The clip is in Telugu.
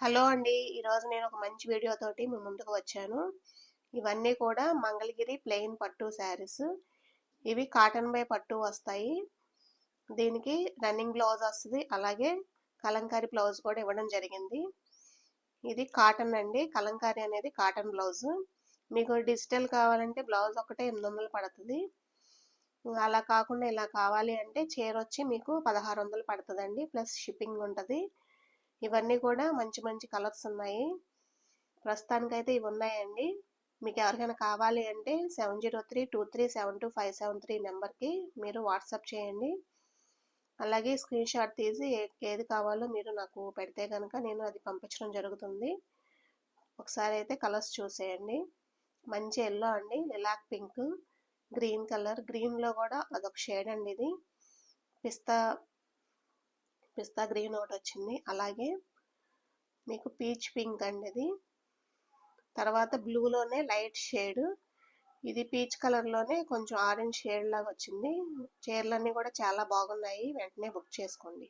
హలో అండి. ఈరోజు నేను ఒక మంచి వీడియో తోటి మీ ముందుకు వచ్చాను. ఇవన్నీ కూడా మంగళగిరి ప్లెయిన్ పట్టు శారీస్. ఇవి కాటన్ బై పట్టు వస్తాయి. దీనికి రన్నింగ్ బ్లౌజ్ వస్తుంది. అలాగే కలంకారీ బ్లౌజ్ కూడా ఇవ్వడం జరిగింది. ఇది కాటన్ అండి. కలంకారీ అనేది కాటన్ బ్లౌజ్. మీకు డిజిటల్ కావాలంటే బ్లౌజ్ ఒకటే 800 పడుతుంది. అలా కాకుండా ఇలా కావాలి అంటే చీర వచ్చి మీకు 1600 పడుతుందండి. ప్లస్ షిప్పింగ్ ఉంటుంది. ఇవన్నీ కూడా మంచి మంచి కలర్స్ ఉన్నాయి. ప్రస్తుతానికైతే ఇవి ఉన్నాయండి. మీకు ఎవరికైనా కావాలి అంటే 7032372573 నెంబర్కి మీరు వాట్సాప్ చేయండి. అలాగే స్క్రీన్ షాట్ తీసి ఏది కావాలో మీరు నాకు పెడితే కనుక నేను అది పంపించడం జరుగుతుంది. ఒకసారి అయితే కలర్స్ చూసేయండి. మంచి ఎల్లో అండి, లిలాక్ పింక్, గ్రీన్ కలర్, గ్రీన్లో కూడా అదొక షేడ్ అండి. ఇది పిస్తా గ్రీన్ ఒకటి వచ్చింది. అలాగే మీకు పీచ్ పింక్ అండి. ఇది తర్వాత బ్లూలోనే లైట్ షేడ్, ఇది పీచ్ కలర్లోనే కొంచెం ఆరెంజ్ షేడ్ లాగా వచ్చింది. చీరలన్నీ కూడా చాలా బాగున్నాయి. వెంటనే బుక్ చేసుకోండి.